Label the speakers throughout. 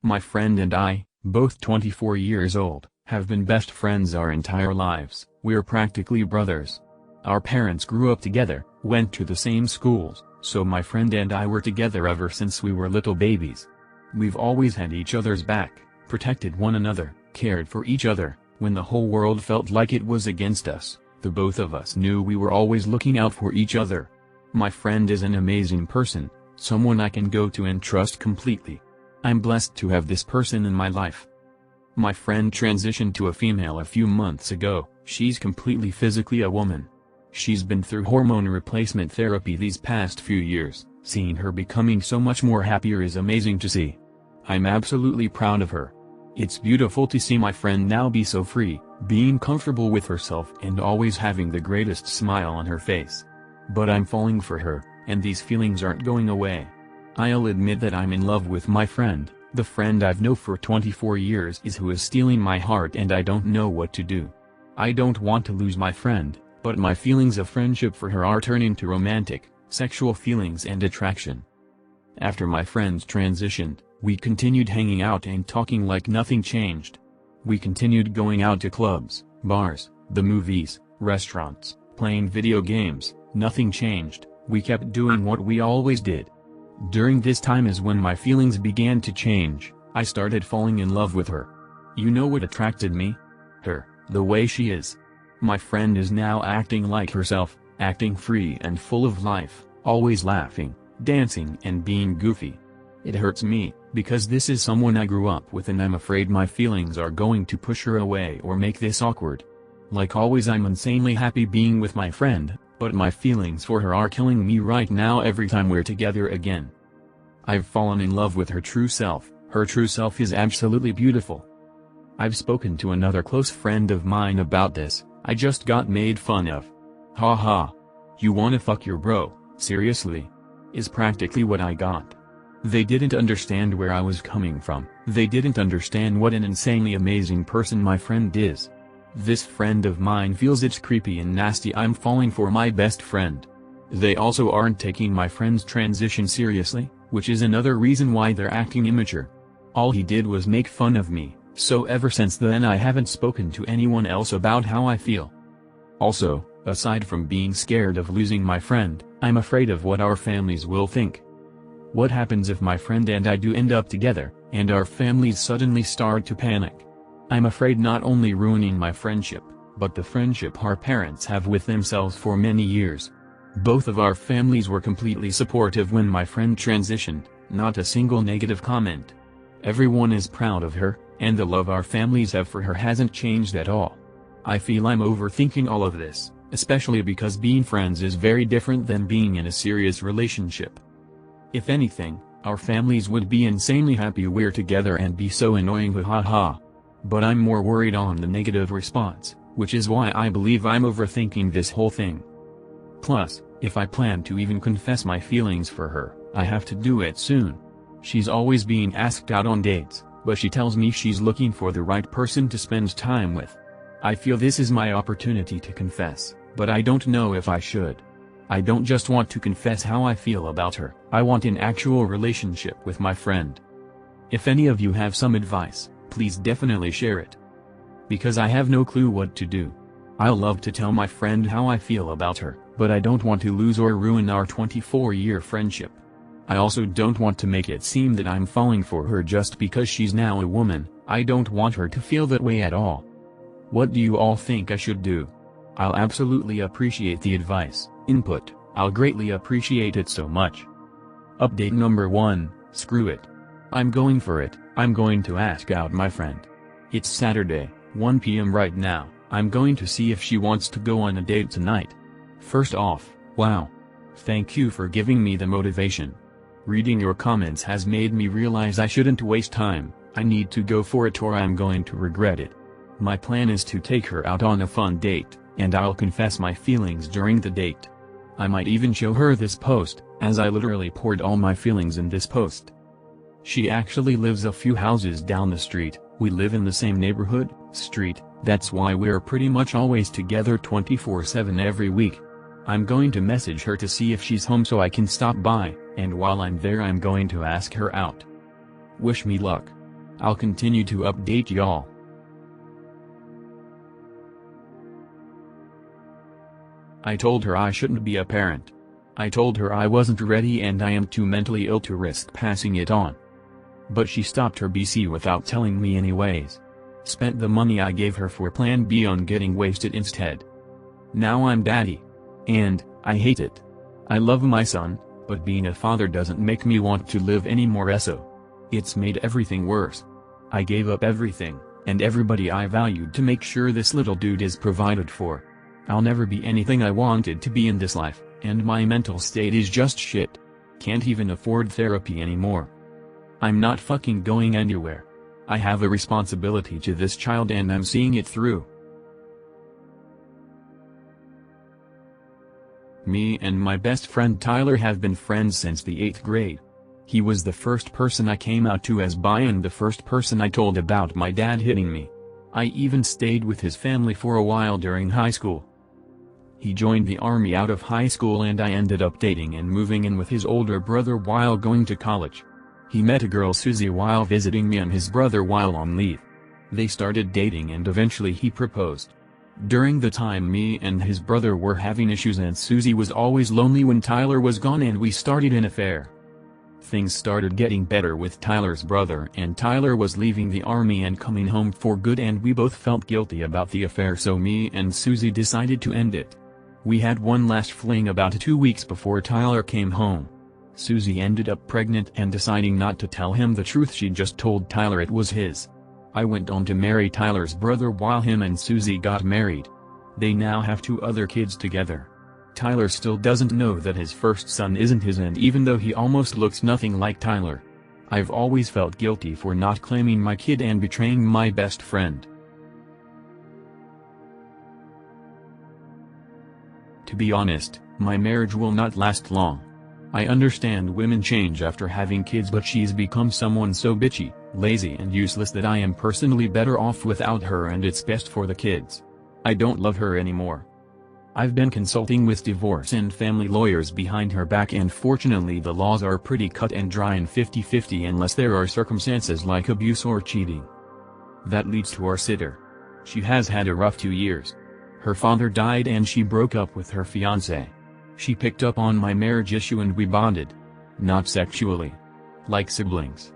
Speaker 1: My friend and I, both 24 years old, have been best friends our entire lives. We're practically brothers. Our parents grew up together, went to the same schools, so my friend and I were together ever since we were little babies. We've always had each other's back, protected one another, cared for each other. When the whole world felt like it was against us, the both of us knew we were always looking out for each other. My friend is an amazing person, someone I can go to and trust completely. I'm blessed to have this person in my life. My friend transitioned to a female a few months ago. She's completely physically a woman. She's been through hormone replacement therapy these past few years. Seeing her becoming so much more happier is amazing to see. I'm absolutely proud of her. It's beautiful to see my friend now be so free, being comfortable with herself and always having the greatest smile on her face. But I'm falling for her, and these feelings aren't going away. I'll admit that I'm in love with my friend. The friend I've known for 24 years is who is stealing my heart, and I don't know what to do. I don't want to lose my friend, but my feelings of friendship for her are turning to romantic, sexual feelings and attraction. After my friends transitioned, we continued hanging out and talking like nothing changed. We continued going out to clubs, bars, the movies, restaurants, playing video games. Nothing changed. We kept doing what we always did. During this time is when my feelings began to change. I started falling in love with her. You know what attracted me? Her, the way she is. My friend is now acting like herself, acting free and full of life, always laughing, dancing and being goofy. It hurts me, because this is someone I grew up with, and I'm afraid my feelings are going to push her away or make this awkward. Like always, I'm insanely happy being with my friend, but my feelings for her are killing me right now every time we're together again. I've fallen in love with her true self. Her true self is absolutely beautiful. I've spoken to another close friend of mine about this. I just got made fun of. Ha ha. You wanna fuck your bro, seriously? Is practically what I got. They didn't understand where I was coming from. They didn't understand what an insanely amazing person my friend is. This friend of mine feels it's creepy and nasty I'm falling for my best friend. They also aren't taking my friend's transition seriously, which is another reason why they're acting immature. All he did was make fun of me, so ever since then I haven't spoken to anyone else about how I feel. Also, aside from being scared of losing my friend, I'm afraid of what our families will think. What happens if my friend and I do end up together, and our families suddenly start to panic? I'm afraid not only ruining my friendship, but the friendship our parents have with themselves for many years. Both of our families were completely supportive when my friend transitioned, not a single negative comment. Everyone is proud of her, and the love our families have for her hasn't changed at all. I feel I'm overthinking all of this, especially because being friends is very different than being in a serious relationship. If anything, our families would be insanely happy we're together and be so annoying, ha ha. But I'm more worried on the negative response, which is why I believe I'm overthinking this whole thing. Plus, if I plan to even confess my feelings for her, I have to do it soon. She's always being asked out on dates, but she tells me she's looking for the right person to spend time with. I feel this is my opportunity to confess, but I don't know if I should. I don't just want to confess how I feel about her, I want an actual relationship with my friend. If any of you have some advice, please definitely share it. Because I have no clue what to do. I'll love to tell my friend how I feel about her, but I don't want to lose or ruin our 24-year friendship. I also don't want to make it seem that I'm falling for her just because she's now a woman. I don't want her to feel that way at all. What do you all think I should do? I'll absolutely appreciate the advice, input, I'll greatly appreciate it so much. Update number 1, screw it. I'm going for it, I'm going to ask out my friend. It's Saturday, 1 p.m. right now, I'm going to see if she wants to go on a date tonight. First off, wow. Thank you for giving me the motivation. Reading your comments has made me realize I shouldn't waste time, I need to go for it or I'm going to regret it. My plan is to take her out on a fun date, and I'll confess my feelings during the date. I might even show her this post, as I literally poured all my feelings in this post. She actually lives a few houses down the street, we live in the same neighborhood, street, that's why we're pretty much always together 24/7 every week. I'm going to message her to see if she's home so I can stop by, and while I'm there I'm going to ask her out. Wish me luck. I'll continue to update y'all. I told her I shouldn't be a parent. I told her I wasn't ready and I am too mentally ill to risk passing it on. But she stopped her BC without telling me anyways. Spent the money I gave her for Plan B on getting wasted instead. Now I'm daddy. And, I hate it. I love my son, but being a father doesn't make me want to live anymore, so. It's made everything worse. I gave up everything, and everybody I valued to make sure this little dude is provided for. I'll never be anything I wanted to be in this life, and my mental state is just shit. Can't even afford therapy anymore. I'm not fucking going anywhere. I have a responsibility to this child and I'm seeing it through. Me and my best friend Tyler have been friends since the 8th grade. He was the first person I came out to as bi and the first person I told about my dad hitting me. I even stayed with his family for a while during high school. He joined the army out of high school and I ended up dating and moving in with his older brother while going to college. He met a girl Susie while visiting me and his brother while on leave. They started dating and eventually he proposed. During the time me and his brother were having issues and Susie was always lonely when Tyler was gone and we started an affair. Things started getting better with Tyler's brother and Tyler was leaving the army and coming home for good and we both felt guilty about the affair, so me and Susie decided to end it. We had one last fling about 2 weeks before Tyler came home. Susie ended up pregnant and deciding not to tell him the truth, she just told Tyler it was his. I went on to marry Tyler's brother while him and Susie got married. They now have 2 other kids together. Tyler still doesn't know that his first son isn't his, and even though he almost looks nothing like Tyler, I've always felt guilty for not claiming my kid and betraying my best friend. To be honest, my marriage will not last long. I understand women change after having kids, but she's become someone so bitchy, lazy and useless that I am personally better off without her, and it's best for the kids. I don't love her anymore. I've been consulting with divorce and family lawyers behind her back, and fortunately the laws are pretty cut and dry and 50-50 unless there are circumstances like abuse or cheating. That leads to our sitter. She has had a rough 2 years. Her father died and she broke up with her fiancé. She picked up on my marriage issue and we bonded. Not sexually. Like siblings.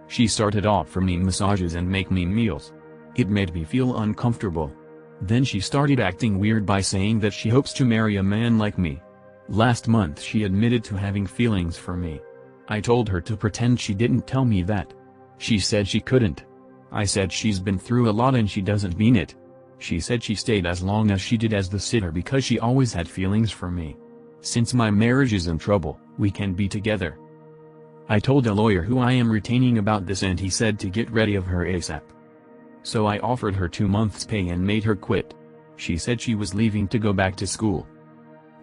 Speaker 1: She started offering me massages and make me meals. It made me feel uncomfortable. Then she started acting weird by saying that she hopes to marry a man like me. Last month she admitted to having feelings for me. I told her to pretend she didn't tell me that. She said she couldn't. I said she's been through a lot and she doesn't mean it. She said she stayed as long as she did as the sitter because she always had feelings for me. Since my marriage is in trouble, we can be together. I told a lawyer who I am retaining about this and he said to get ready of her ASAP. So I offered her 2 months' pay and made her quit. She said she was leaving to go back to school.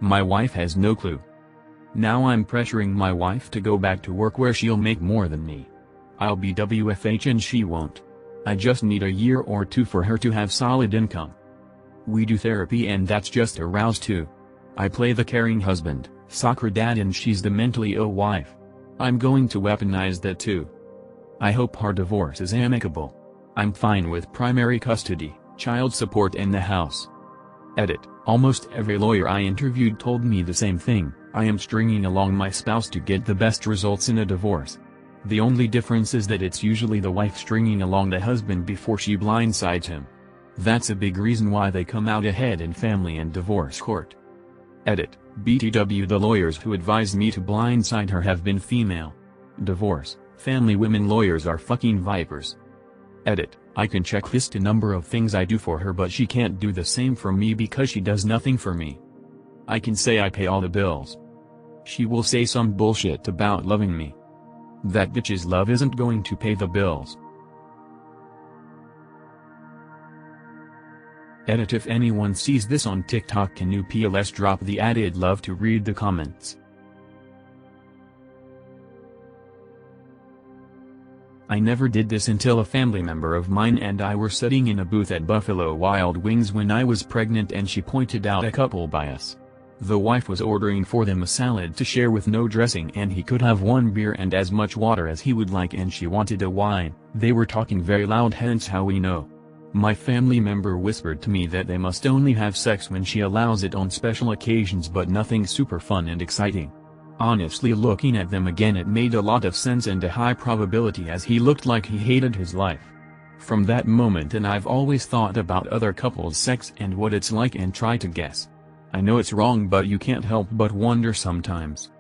Speaker 1: My wife has no clue. Now I'm pressuring my wife to go back to work where she'll make more than me. I'll be WFH and she won't. I just need a year or 2 for her to have solid income. We do therapy and that's just a rouse too. I play the caring husband, soccer dad, and she's the mentally ill wife. I'm going to weaponize that too. I hope our divorce is amicable. I'm fine with primary custody, child support and the house. Edit. Almost every lawyer I interviewed told me the same thing. I am stringing along my spouse to get the best results in a divorce. The only difference is that it's usually the wife stringing along the husband before she blindsides him. That's a big reason why they come out ahead in family and divorce court. Edit. BTW. The lawyers who advised me to blindside her have been female. Divorce, family women lawyers are fucking vipers. Edit. I can checklist a number of things I do for her, but she can't do the same for me because she does nothing for me. I can say I pay all the bills. She will say some bullshit about loving me. That bitch's love isn't going to pay the bills. Edit. If anyone sees this on TikTok, can you PLS drop the added love to read the comments? I never did this until a family member of mine and I were sitting in a booth at Buffalo Wild Wings when I was pregnant and she pointed out a couple by us. The wife was ordering for them a salad to share with no dressing, and he could have one beer and as much water as he would like, and she wanted a wine. They were talking very loud, hence how we know. My family member whispered to me that they must only have sex when she allows it on special occasions, but nothing super fun and exciting. Honestly, looking at them again, it made a lot of sense and a high probability, as he looked like he hated his life. From that moment and I've always thought about other couples' sex and what it's like and try to guess. I know it's wrong, but you can't help but wonder sometimes.